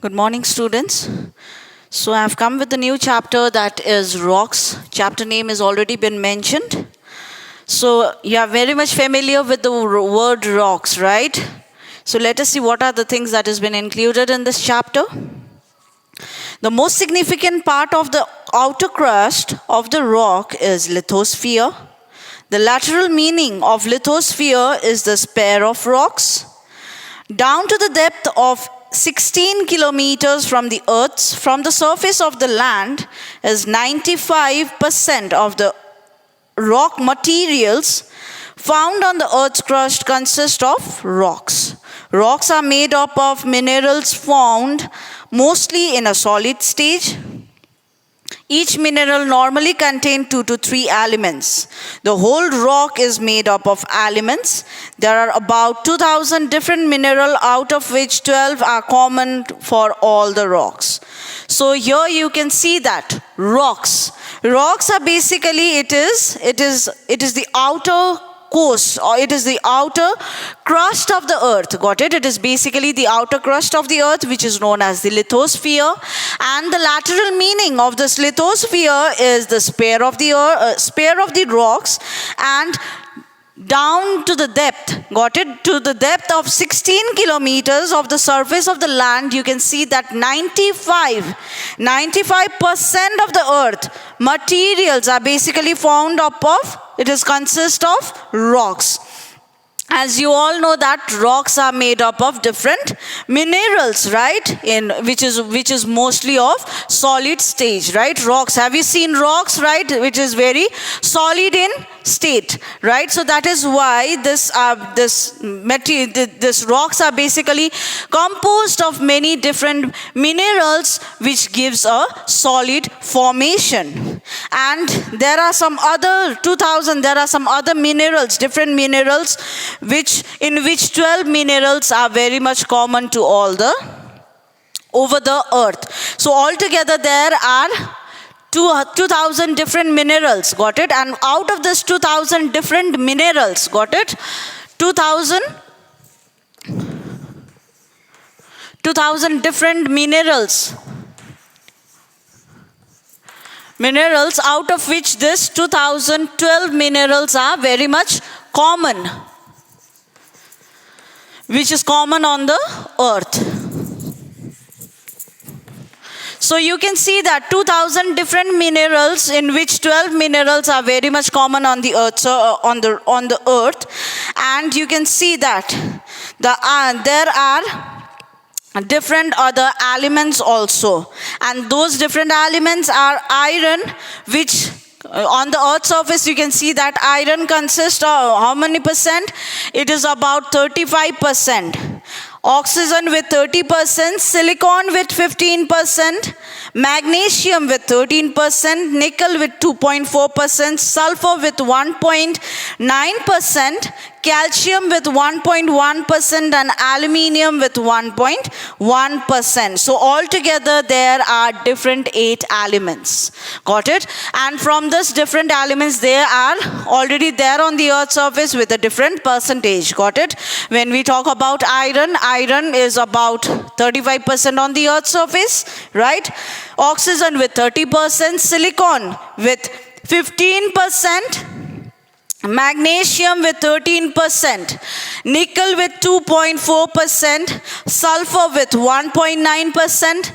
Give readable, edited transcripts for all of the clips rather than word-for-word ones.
Good morning, students. So I have come with a new chapter, that is rocks. Chapter name has already been mentioned. So you are very much familiar with the word rocks, right? So let us see what are the things that has been included in this chapter. The most significant part of the outer crust of the rock is lithosphere. The lateral meaning of lithosphere is the spare of rocks. Down to the depth of 16 kilometers from the surface of the land is 95% of the rock materials found on the earth's crust consist of rocks. Rocks are made up of minerals found mostly in a solid stage. Each mineral normally contains 2 to 3 elements. The whole rock is made up of elements. There are about 2,000 different minerals, out of which 12 are common for all the rocks. So here you can see that rocks. Rocks are basically, it is the outer coast, or it is the outer crust of the earth. Got it? It is basically the outer crust of the earth, which is known as the lithosphere. And the lateral meaning of this lithosphere is the spare of the rocks, and down to the depth, got it? To the depth of 16 kilometers of the surface of the land, you can see that 95% of the earth materials are basically found up of, it is consist of rocks. As you all know that rocks are made up of different minerals, right? Which is mostly of solid stage, right? Rocks. Have you seen rocks, right? Which is very solid in state, right? So that is why this rocks are basically composed of many different minerals, which gives a solid formation. And there are some other 2,000. There are some other minerals, different minerals, in which 12 minerals are very much common to all over the earth. So altogether there are 2,000 different minerals, got it? And out of this 2,000 different minerals, got it? 2,000 different minerals, out of which this 2012 minerals are very much common, which is common on the earth. So you can see that 2,000 different minerals, in which 12 minerals are very much common on the earth. So on the earth, and you can see that there are different other elements also, and those different elements are iron, which on the earth's surface you can see that iron consists of how many percent? It is about 35%. Oxygen with 30%, silicon with 15%, magnesium with 13%, nickel with 2.4%, sulfur with 1.9%, calcium with 1.1%, and aluminium with 1.1%. So altogether there are different 8 elements. Got it? And from this different elements, they are already there on the earth's surface with a different percentage. Got it? When we talk about iron is about 35% on the earth's surface, right? Oxygen with 30%, silicon with 15%, magnesium with 13%, nickel with 2.4%, sulfur with 1.9%,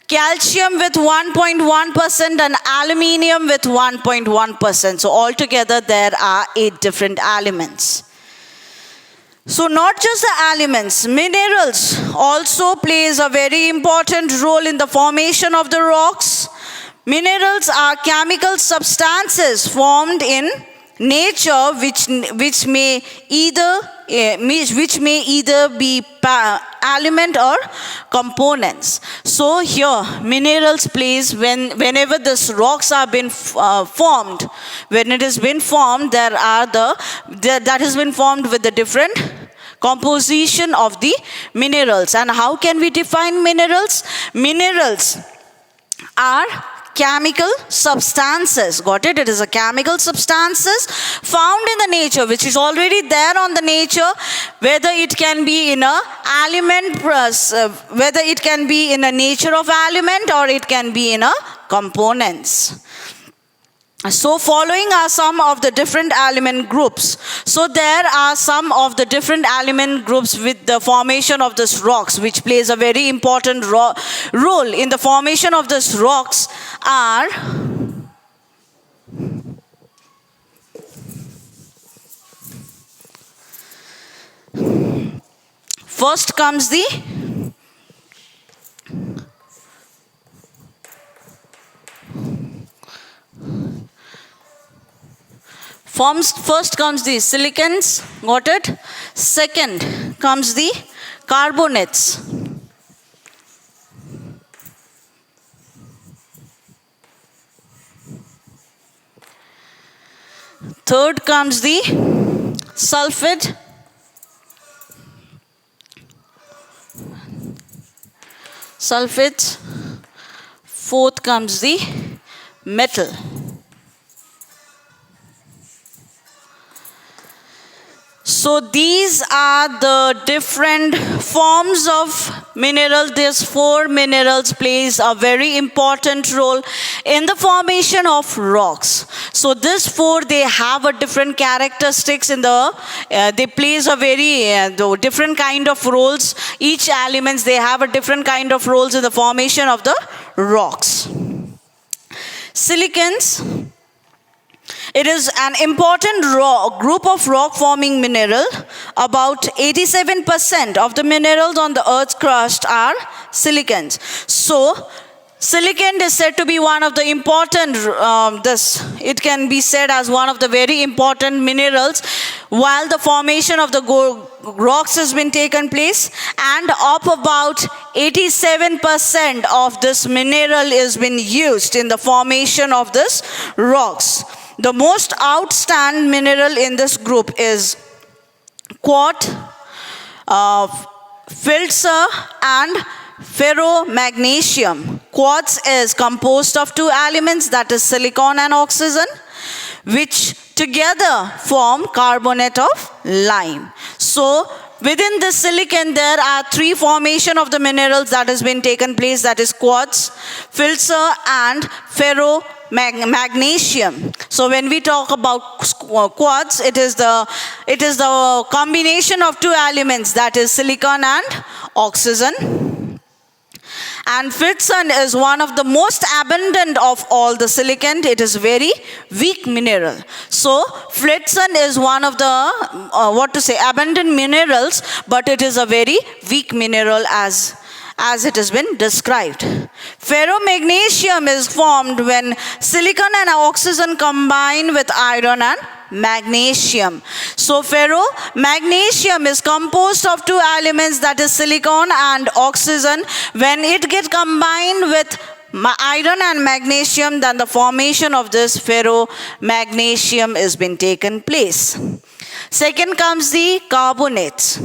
calcium with 1.1%, and aluminium with 1.1%. So altogether there are 8 different elements. So not just the elements, minerals also plays a very important role in the formation of the rocks. Minerals are chemical substances formed in nature, which may either be element or components. So here minerals plays, whenever these rocks are been formed, when it has been formed, that has been formed with the different composition of the minerals. And how can we define minerals? Minerals are chemical substances. Got it? It is a chemical substances found in the nature, which is already there on the nature, whether it can be in a element, whether it can be in a nature of element or it can be in a components. So following are some of the different element groups. So there are some of the different element groups with the formation of these rocks, which plays a very important role in the formation of these rocks are first comes the first comes the silicons, got it? Second comes the carbonates. Third comes the sulfate. Sulfates. Fourth comes the metal. So these are the different forms of minerals. These 4 minerals plays a very important role in the formation of rocks. So these 4, they have a different characteristics in the, they plays a very different kind of roles. Each elements, they have a different kind of roles in the formation of the rocks. Silicons. It is an important group of rock-forming mineral. About 87% of the minerals on the Earth's crust are silicons. So, silicon is said to be one of the important, it can be said as one of the very important minerals while the formation of the rocks has been taken place, and of about 87% of this mineral is been used in the formation of this rocks. The most outstanding mineral in this group is quartz, filter, and ferromagnesium. Quartz is composed of 2 elements, that is silicon and oxygen, which together form carbonate of lime. So within the silicon, there are 3 formation of the minerals that has been taken place, that is quartz, filter, and ferromagnesium. So when we talk about quartz, it is the combination of 2 elements, that is silicon and oxygen. And Flitzen is one of the most abundant of all the silicon. It is very weak mineral. So Flitzen is one of the, abundant minerals, but it is a very weak mineral as it has been described. Ferromagnesium is formed when silicon and oxygen combine with iron and magnesium. So ferromagnesium is composed of 2 elements, that is silicon and oxygen. When it gets combined with iron and magnesium, then the formation of this ferromagnesium has been taken place. Second comes the carbonates.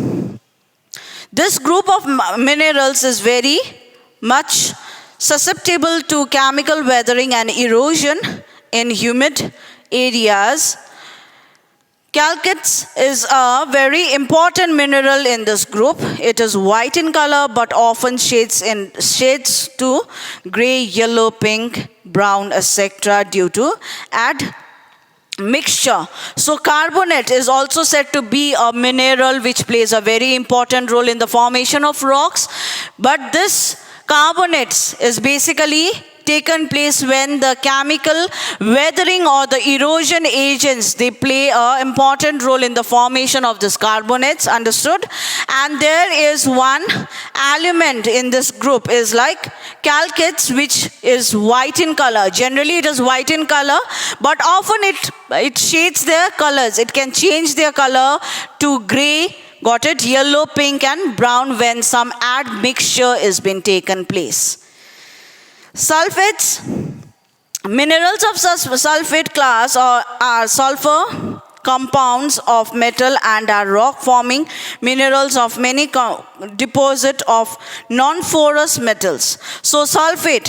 This group of minerals is very much susceptible to chemical weathering and erosion in humid areas. Calcates is a very important mineral in this group. It is white in color but often shades to gray, yellow, pink, brown, etc. due to mixture. So carbonate is also said to be a mineral which plays a very important role in the formation of rocks. But this carbonates is basically taken place when the chemical weathering or the erosion agents, they play an important role in the formation of this carbonates, understood? And there is one element in this group is like calcates, which is white in color. Generally it is white in color, but often it shades their colors. It can change their color to gray, got it, yellow, pink and brown when some admixture is been taken place. Sulfates, minerals of sulfate class are sulfur, compounds of metal and are rock forming minerals of many deposit of non-porous metals. So sulfate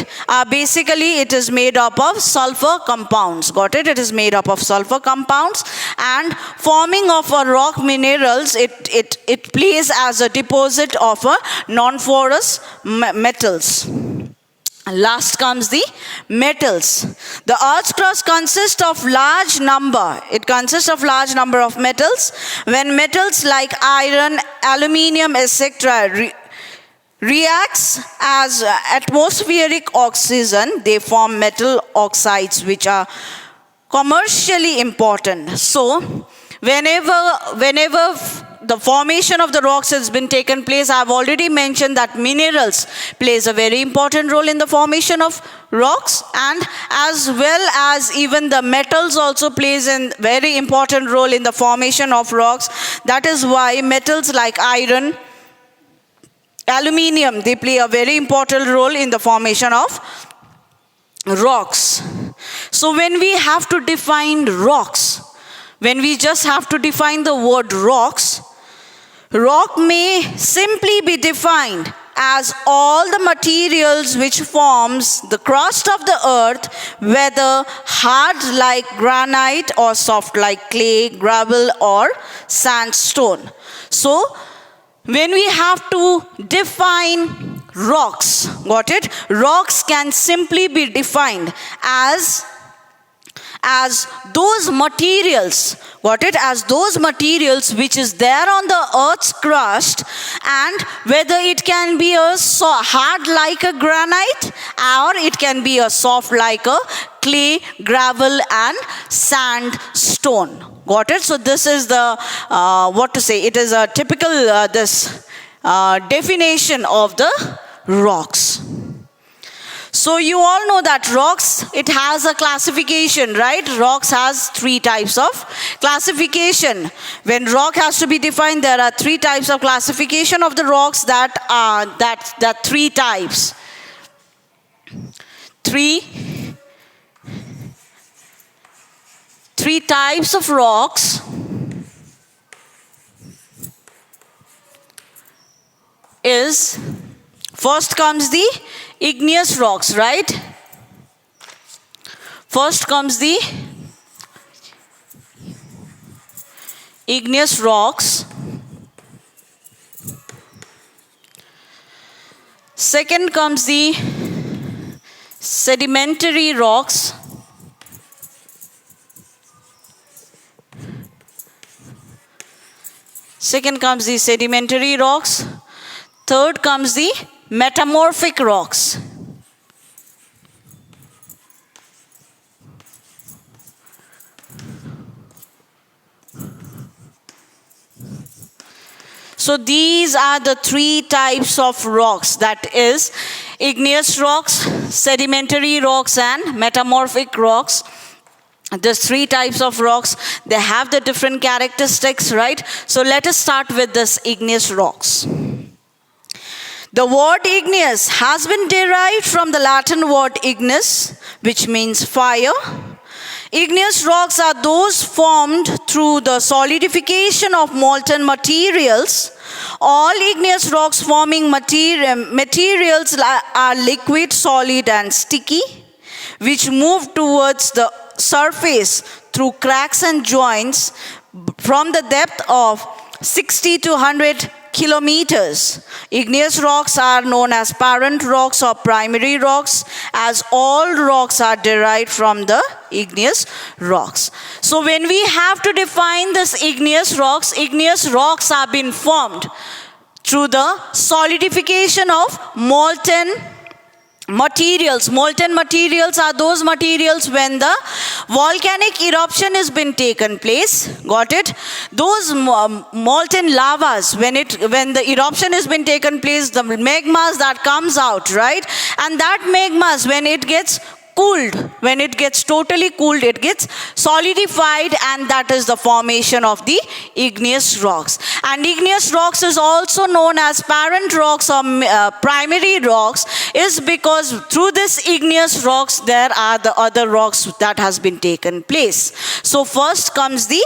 basically it is made up of sulfur compounds. Got it? It is made up of sulfur compounds, and forming of a rock minerals it plays as a deposit of a non-porous metals. Last comes the metals. The earth's crust consists of large number. It consists of large number of metals. When metals like iron, aluminium, etc. reacts as atmospheric oxygen, they form metal oxides, which are commercially important. So, whenever the formation of the rocks has been taken place, I have already mentioned that minerals plays a very important role in the formation of rocks, and as well as even the metals also plays a very important role in the formation of rocks. That is why metals like iron, aluminium, they play a very important role in the formation of rocks. So when we have to define rocks, when we just have to define the word rocks, rock may simply be defined as all the materials which forms the crust of the earth, whether hard like granite or soft like clay, gravel or sandstone. So, when we have to define rocks, got it? Rocks can simply be defined as those materials, got it, as those materials which is there on the earth's crust, and whether it can be a hard like a granite or it can be a soft like a clay, gravel and sandstone. Got it? So this is the it is a typical definition of the rocks. So you all know that rocks, it has a classification, right? Rocks has 3 types of classification. When rock has to be defined, there are 3 types of classification of the rocks. That 3 types. 3 types of rocks is, first comes the igneous rocks, right? First comes the igneous rocks. Second comes the sedimentary rocks. Second comes the sedimentary rocks. Third comes the metamorphic rocks. So these are the 3 types of rocks, that is igneous rocks, sedimentary rocks and metamorphic rocks. These 3 types of rocks, they have the different characteristics, right? So let us start with this igneous rocks. The word igneous has been derived from the Latin word ignis, which means fire. Igneous rocks are those formed through the solidification of molten materials. All igneous rocks forming materials are liquid, solid and sticky, which move towards the surface through cracks and joints from the depth of 60 to 100 kilometers. Igneous rocks are known as parent rocks or primary rocks, as all rocks are derived from the igneous rocks. So when we have to define this igneous rocks have been formed through the solidification of molten materials. Molten materials are those materials when the volcanic eruption has been taken place. Got it? Those molten lavas, when the eruption has been taken place, the magmas that comes out, right? And that magmas, when it gets cooled, when it gets totally cooled, it gets solidified, and that is the formation of the igneous rocks. And igneous rocks is also known as parent rocks or primary rocks, is because through this igneous rocks there are the other rocks that has been taken place. So first comes the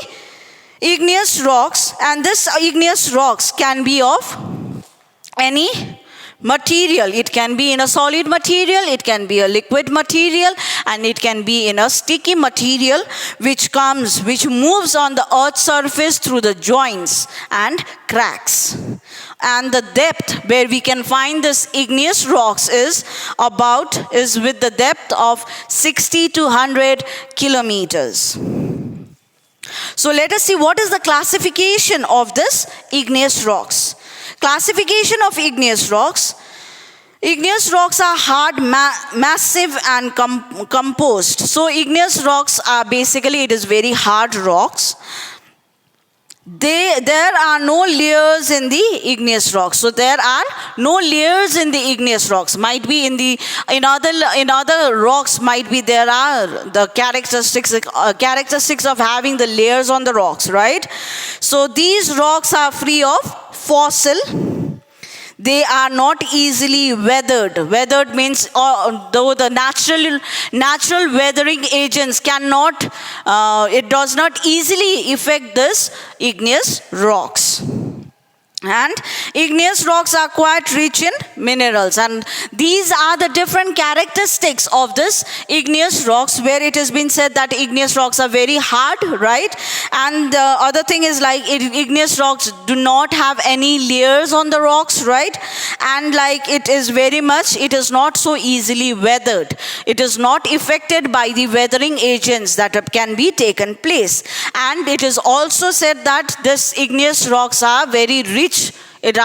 igneous rocks, and this igneous rocks can be of any material. It can be in a solid material, it can be a liquid material, and it can be in a sticky material which moves on the earth's surface through the joints and cracks. And the depth where we can find this igneous rocks is with the depth of 60 to 100 kilometers. So let us see what is the classification of this igneous rocks. Classification of igneous rocks. Igneous rocks are hard, massive, and composed. So igneous rocks are basically, it is very hard rocks. There are no layers in the igneous rocks. So there are no layers in the igneous rocks. Might be in other rocks might be there are the characteristics of having the layers on the rocks, right? So these rocks are free of fossil. They are not easily weathered. Weathered means though the natural weathering agents it does not easily affect this igneous rocks. And igneous rocks are quite rich in minerals, and these are the different characteristics of this igneous rocks, where it has been said that igneous rocks are very hard, right? And the other thing is like igneous rocks do not have any layers on the rocks, right? And like it is not so easily weathered. It is not affected by the weathering agents that can be taken place. And it is also said that this igneous rocks are very rich. It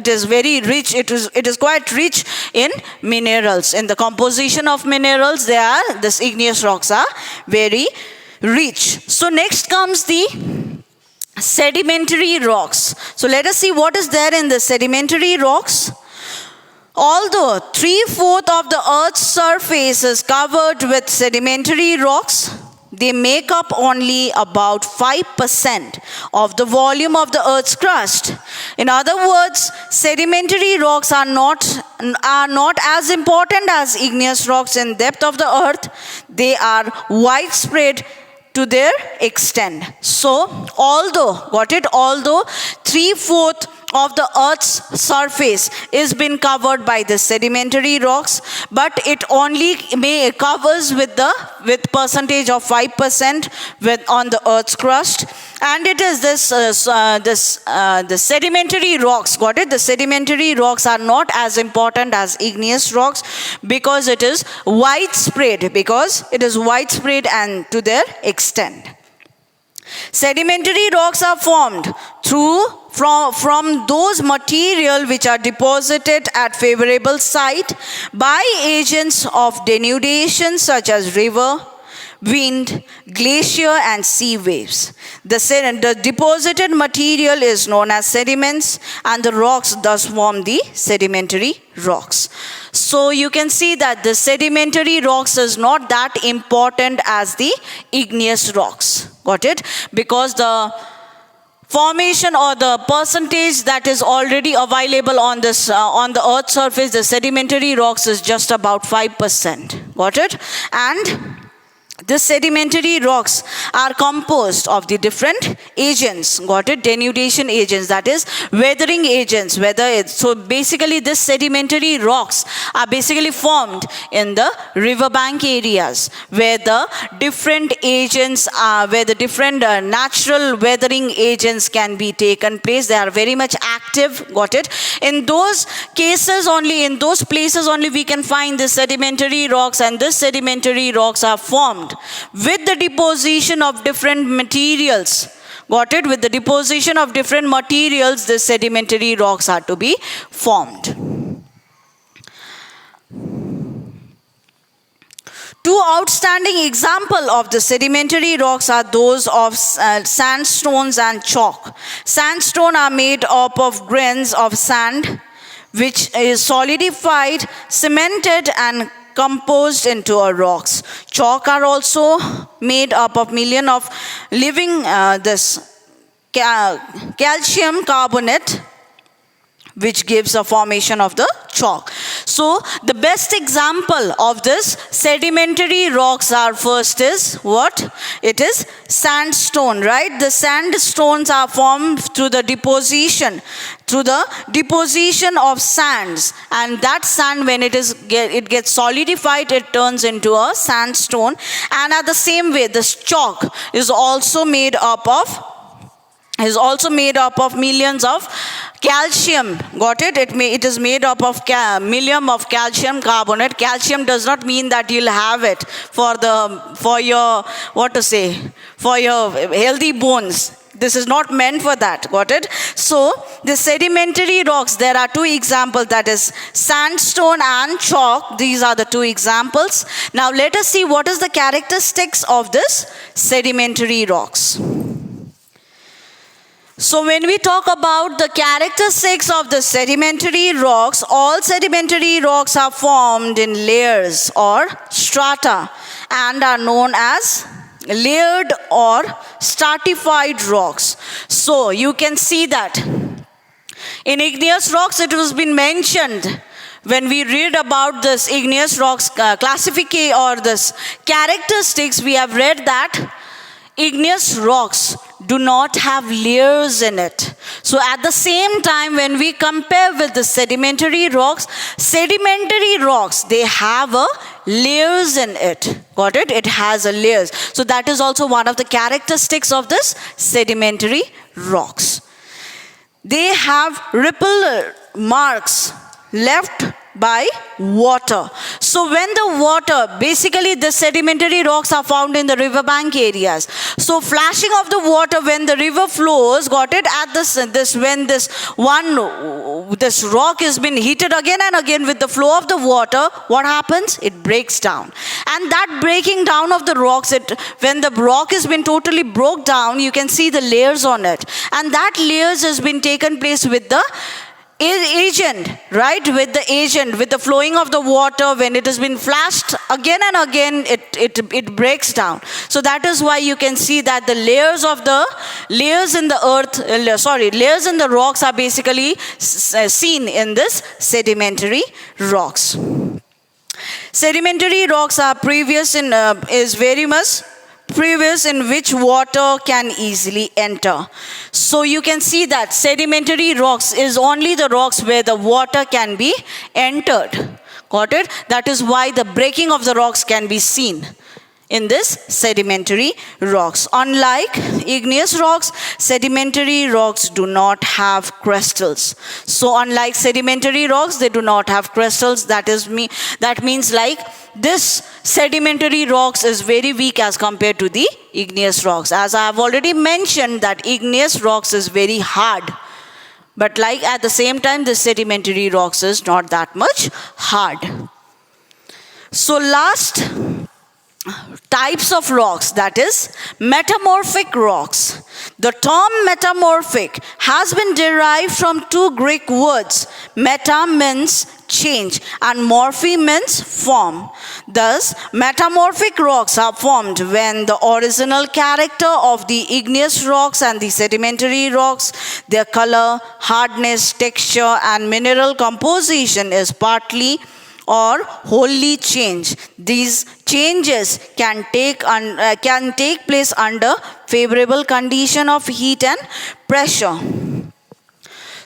is very rich. It is quite rich in minerals. In the composition of minerals, this igneous rocks are very rich. So next comes the sedimentary rocks. So let us see what is there in the sedimentary rocks. Although 3/4 of the earth's surface is covered with sedimentary rocks, they make up only about 5% of the volume of the earth's crust. In other words, sedimentary rocks are not as important as igneous rocks in depth of the earth. They are widespread to their extent. So, although 3/4 of the earth's surface is been covered by the sedimentary rocks, but it only covers with percentage of 5% on the earth's crust. And it is the sedimentary rocks, got it? The sedimentary rocks are not as important as igneous rocks because it is widespread and to their extent. Sedimentary rocks are formed from those material which are deposited at favorable site by agents of denudation such as river, wind, glacier, and sea waves. The deposited material is known as sediments, and the rocks thus form the sedimentary rocks. So you can see that the sedimentary rocks is not that important as the igneous rocks. Got it? Because the formation or the percentage that is already available on the earth's surface, the sedimentary rocks is just about 5%. Got it? And the sedimentary rocks are composed of the different agents, got it? Denudation agents, that is weathering agents. So basically this sedimentary rocks are basically formed in the riverbank areas where the different agents are, where the different natural weathering agents can be taken place. They are very much active, got it? In those cases only, in those places only we can find the sedimentary rocks, and the sedimentary rocks are formed with the deposition of different materials. Got it? With the deposition of different materials, the sedimentary rocks are to be formed. Two outstanding examples of the sedimentary rocks are those of sandstones and chalk. Sandstone are made up of grains of sand which is solidified, cemented, and composed into rocks. Chalk are also made up of millions of living calcium carbonate, which gives a formation of the chalk. So the best example of this sedimentary rocks are, first is what? It is sandstone, right? The sandstones are formed through the deposition of sands, and that sand, when it gets solidified, it turns into a sandstone. And at the same way, this chalk is also made up of millions of calcium. Got it? It is made up of million of calcium carbonate. Calcium does not mean that you'll have it for your healthy bones. This is not meant for that. Got it? So the sedimentary rocks, there are two examples, that is sandstone and chalk. These are the two examples. Now let us see what is the characteristics of this sedimentary rocks. So when we talk about the characteristics of the sedimentary rocks, all sedimentary rocks are formed in layers or strata and are known as layered or stratified rocks. So you can see that in igneous rocks, it has been mentioned when we read about this igneous rocks classification or this characteristics, we have read that igneous rocks do not have layers in it. So at the same time, when we compare with the sedimentary rocks, they have a layers in it. Got it? It has a layers. So that is also one of the characteristics of this sedimentary rocks. They have ripple marks left by water. So when the water, basically the sedimentary rocks are found in the riverbank areas. So flashing of the water when the river flows, got it, at when this rock has been heated again and again with the flow of the water, what happens? It breaks down. And that breaking down of the rocks, when the rock has been totally broke down, you can see the layers on it. And that layers has been taken place with the agent, right? With the flowing of the water, when it has been flashed again and again, it breaks down. So that is why you can see that the layers in the rocks are basically seen in this sedimentary rocks. Sedimentary rocks are very much previous in which water can easily enter. So you can see that sedimentary rocks is only the rocks where the water can be entered. Got it? That is why the breaking of the rocks can be seen in this sedimentary rocks. Unlike igneous rocks, sedimentary rocks do not have crystals. So unlike sedimentary rocks, they do not have crystals. That means like this sedimentary rocks is very weak as compared to the igneous rocks. As I have already mentioned that igneous rocks is very hard. But like at the same time, the sedimentary rocks is not that much hard. So last types of rocks, that is metamorphic rocks. The term metamorphic has been derived from two Greek words. Meta means change and morphe means form. Thus, metamorphic rocks are formed when the original character of the igneous rocks and the sedimentary rocks, their color, hardness, texture, and mineral composition is partly or wholly change. These changes can take place under favorable condition of heat and pressure.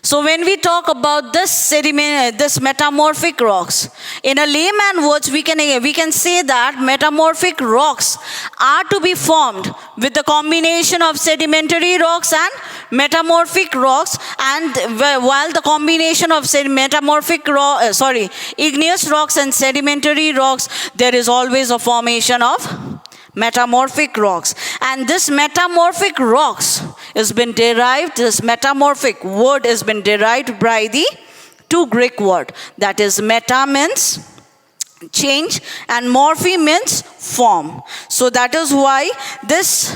So when we talk about this metamorphic rocks, in a layman words, we can say that metamorphic rocks are to be formed with the combination of sedimentary rocks and metamorphic rocks, and while the combination of igneous rocks and sedimentary rocks, there is always a formation of metamorphic rocks. And this metamorphic rocks has been derived, this metamorphic word has been derived by the two Greek word, that is meta means change and morphe means form. So that is why this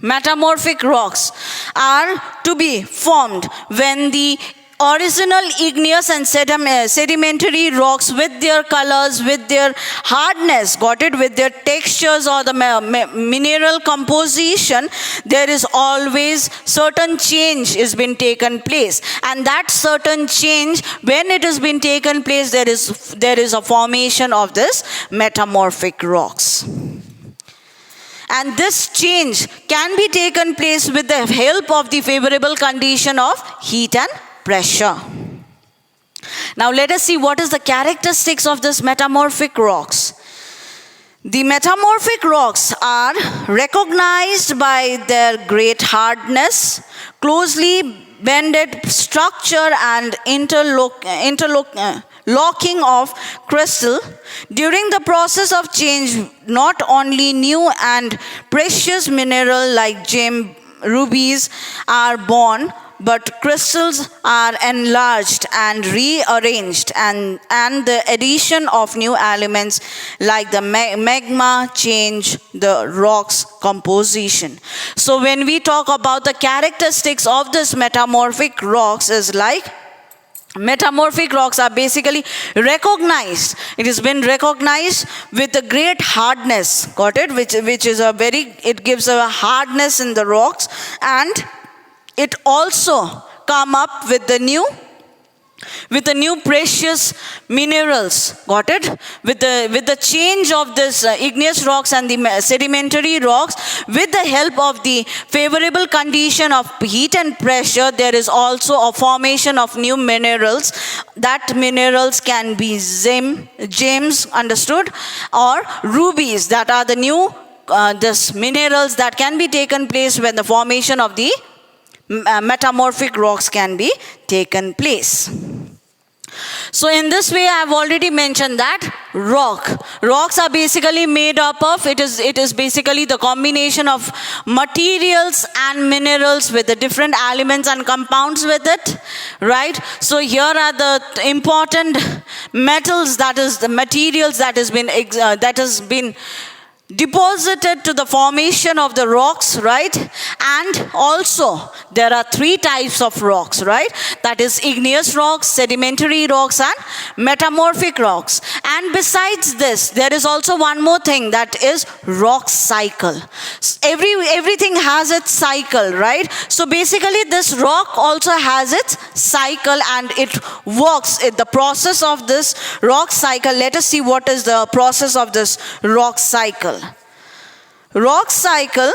metamorphic rocks are to be formed when the original igneous and sedimentary rocks with their colors, with their hardness, got it, with their textures or the mineral composition, there is always certain change is been taken place. And that certain change, when it has been taken place, there is a formation of this metamorphic rocks. And this change can be taken place with the help of the favorable condition of heat and pressure. Now let us see what is the characteristics of this metamorphic rocks. The metamorphic rocks are recognized by their great hardness, closely bended structure and locking of crystal. During the process of change, not only new and precious mineral like gem, rubies are born, but crystals are enlarged and rearranged, and the addition of new elements like the magma change the rock's composition. So when we talk about the characteristics of this metamorphic rocks, is like metamorphic rocks are basically recognized. It has been recognized with a great hardness, got it, which is it gives a hardness in the rocks, and it also come up with the new precious minerals, got it, with the change of this igneous rocks and the sedimentary rocks. With the help of the favorable condition of heat and pressure, there is also a formation of new minerals. That minerals can be gems, understood, or rubies. That are the new this minerals that can be taken place when the formation of the metamorphic rocks can be taken place. So in this way, I have already mentioned that rocks are basically made up of, it is basically the combination of materials and minerals with the different elements and compounds with it, right? So here are the important metals, that is the materials that has been deposited to the formation of the rocks, right? And also there are three types of rocks, right? That is igneous rocks, sedimentary rocks, and metamorphic rocks. And besides this, there is also one more thing, that is rock cycle. Everything has its cycle, right? So basically this rock also has its cycle, and it works. The process of this rock cycle, let us see what is the process of this rock cycle. Rock cycle,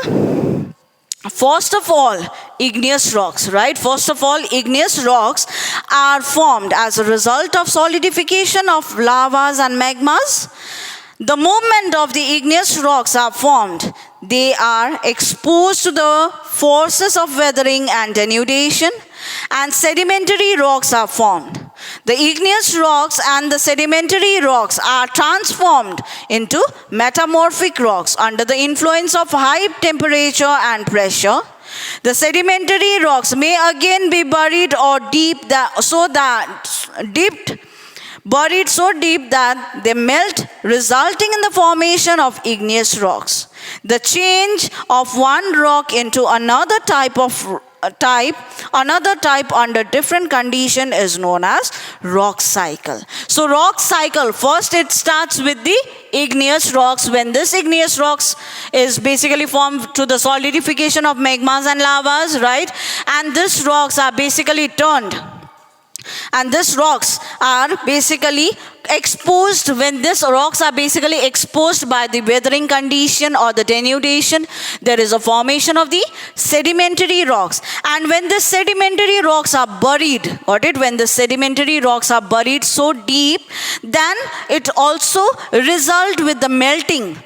first of all, igneous rocks, right? First of all, igneous rocks are formed as a result of solidification of lavas and magmas. The moment of the igneous rocks are formed, they are exposed to the forces of weathering and denudation, and sedimentary rocks are formed. The igneous rocks and the sedimentary rocks are transformed into metamorphic rocks under the influence of high temperature and pressure. The sedimentary rocks may again be buried or buried so deep that they melt, resulting in the formation of igneous rocks. The change of one rock into another type under different condition is known as rock cycle. So rock cycle, first it starts with the igneous rocks. When this igneous rocks is basically formed to the solidification of magmas and lavas, right? And these rocks are basically turned. And these rocks are basically exposed. When these rocks are basically exposed by the weathering condition or the denudation, there is a formation of the sedimentary rocks. And when the sedimentary rocks are buried, got it? When the sedimentary rocks are buried so deep, then it also result with the melting.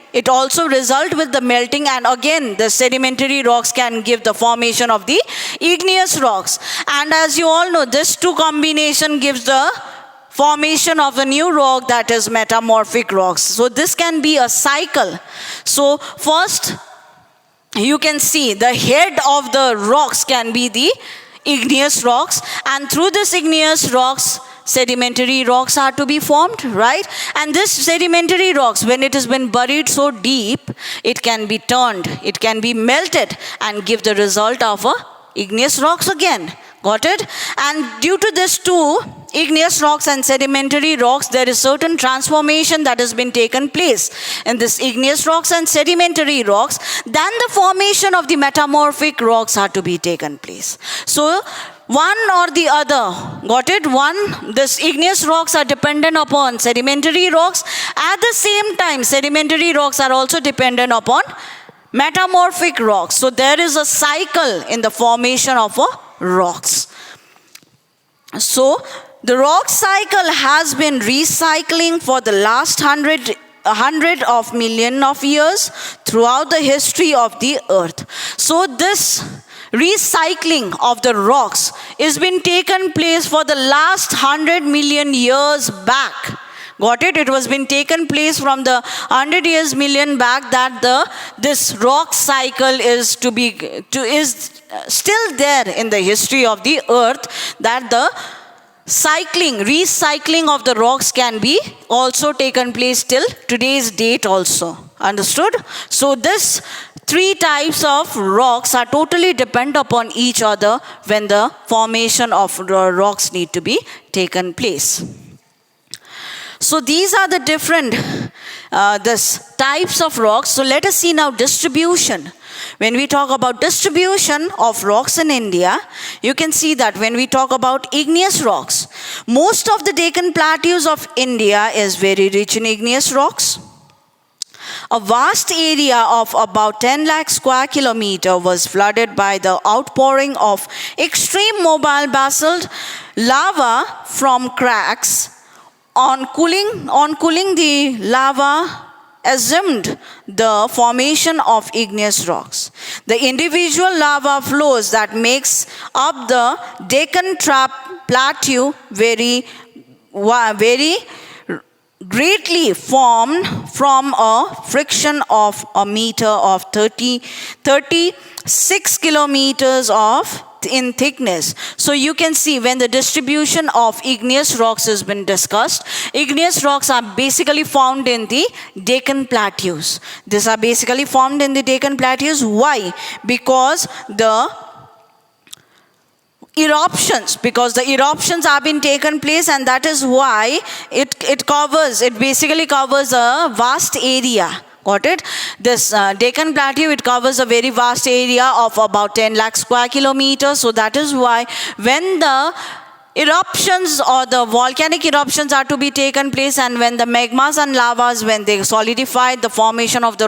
And again the sedimentary rocks can give the formation of the igneous rocks. And as you all know, this two combination gives the formation of a new rock, that is metamorphic rocks. So this can be a cycle. So first you can see the head of the rocks can be the igneous rocks, and through this igneous rocks sedimentary rocks are to be formed, right? And this sedimentary rocks, when it has been buried so deep, it can be turned, it can be melted and give the result of a igneous rocks again. Got it? And due to this too, igneous rocks and sedimentary rocks, there is certain transformation that has been taken place in this igneous rocks and sedimentary rocks. Then the formation of the metamorphic rocks are to be taken place. So one or the other, got it? This igneous rocks are dependent upon sedimentary rocks. At the same time, sedimentary rocks are also dependent upon metamorphic rocks. So there is a cycle in the formation of rocks. So the rock cycle has been recycling for the last 100 of million of years throughout the history of the earth. So this recycling of the rocks has been taken place for the last 100 million years back. Got it? It was been taken place from the 100 years million back that this rock cycle is still there in the history of the earth, that the recycling of the rocks can be also taken place till today's date also. Understood? So this three types of rocks are totally dependent upon each other when the formation of rocks need to be taken place. So these are the different types of rocks. So let us see now distribution. When we talk about distribution of rocks in India, you can see that when we talk about igneous rocks, most of the Deccan plateaus of India is very rich in igneous rocks. A vast area of about 10 lakh square kilometer was flooded by the outpouring of extreme mobile basalt lava from cracks. On cooling, the lava assumed the formation of igneous rocks. The individual lava flows that makes up the Deccan Plateau very greatly formed from a friction of a meter of 36 kilometers in thickness. So you can see when the distribution of igneous rocks has been discussed, igneous rocks are basically found in the Deccan Plateaus. These are basically formed in the Deccan Plateaus. Why? Because the eruptions have been taken place, and that is why it basically covers a vast area. Got it? This Deccan Plateau, it covers a very vast area of about 10 lakh square kilometers. So that is why when the eruptions or the volcanic eruptions are to be taken place, and when the magmas and lavas, when they solidify, the formation of the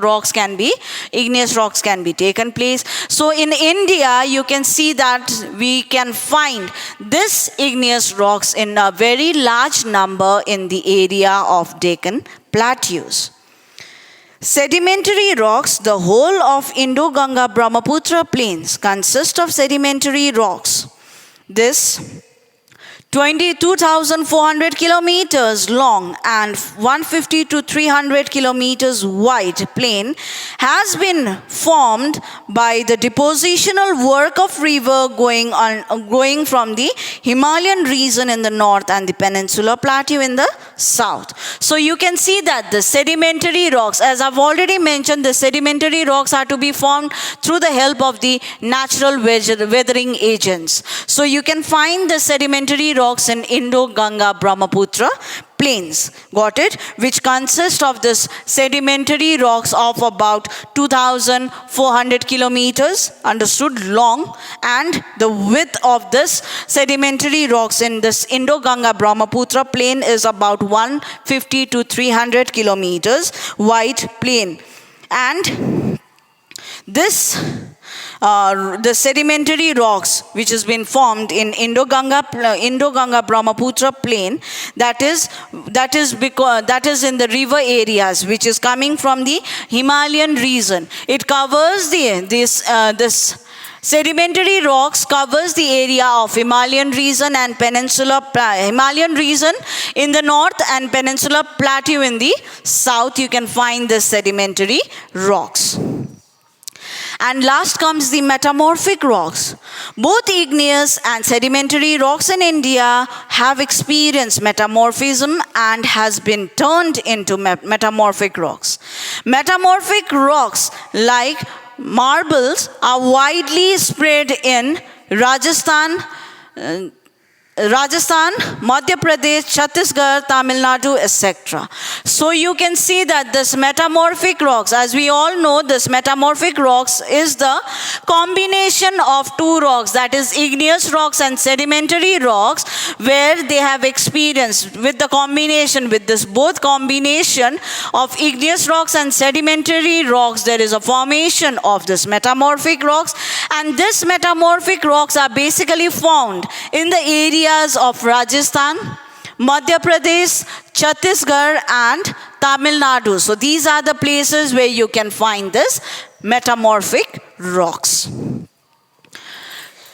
igneous rocks can be taken place. So in India, you can see that we can find this igneous rocks in a very large number in the area of Deccan Plateaus. Sedimentary rocks. The whole of Indo-Ganga-Brahmaputra plains consist of sedimentary rocks. This 22,400 kilometers long and 150 to 300 kilometers wide plain has been formed by the depositional work of river going from the Himalayan region in the north and the Peninsular Plateau in the south. So you can see that the sedimentary rocks, as I've already mentioned, the sedimentary rocks are to be formed through the help of the natural weathering agents. So you can find the sedimentary rocks in Indo-Ganga-Brahmaputra plains. Got it? Which consist of this sedimentary rocks of about 2,400 kilometers, understood, long, and the width of this sedimentary rocks in this Indo-Ganga-Brahmaputra plain is about 150 to 300 kilometers wide plain. And this the sedimentary rocks which has been formed in Indo-Ganga-Brahmaputra plain, that is in the river areas which is coming from the Himalayan region. It covers this sedimentary rocks covers the area of Himalayan region and Himalayan region in the north and Peninsular Plateau in the south. You can find the sedimentary rocks. And last comes the metamorphic rocks. Both igneous and sedimentary rocks in India have experienced metamorphism and has been turned into metamorphic rocks. Metamorphic rocks like marbles are widely spread in Rajasthan, Rajasthan, Madhya Pradesh, Chhattisgarh, Tamil Nadu, etc. So you can see that this metamorphic rocks, as we all know, this metamorphic rocks is the combination of two rocks, that is igneous rocks and sedimentary rocks, where they have experienced with the combination, with this both combination of igneous rocks and sedimentary rocks, there is a formation of this metamorphic rocks, and this metamorphic rocks are basically found in the area of Rajasthan, Madhya Pradesh, Chhattisgarh and Tamil Nadu. So these are the places where you can find this metamorphic rocks.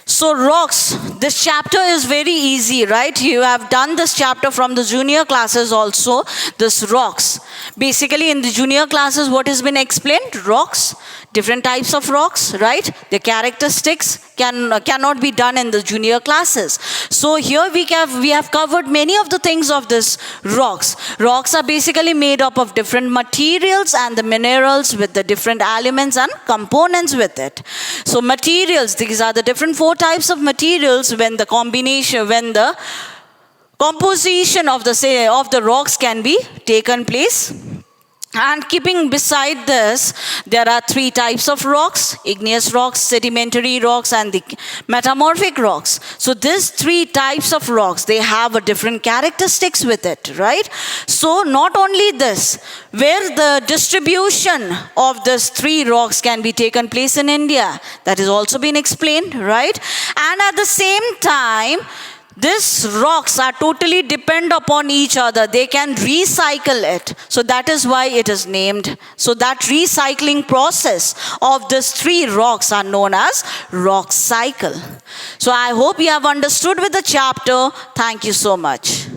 So rocks, this chapter is very easy, right? You have done this chapter from the junior classes also, this rocks. Basically in the junior classes, what has been explained? Rocks, different types of rocks, right? The characteristics cannot be done in the junior classes. So here we have covered many of the things of this rocks. Rocks are basically made up of different materials and the minerals with the different elements and components with it. So materials, these are the different four types of materials when the composition of the rocks can be taken place. And keeping beside this, there are three types of rocks: igneous rocks, sedimentary rocks, and the metamorphic rocks. So these three types of rocks, they have a different characteristics with it, right? So not only this, where the distribution of these three rocks can be taken place in India, that has also been explained, right? And at the same time, these rocks are totally depend upon each other. They can recycle it. So that is why it is named. So that recycling process of these three rocks are known as rock cycle. So I hope you have understood with the chapter. Thank you so much.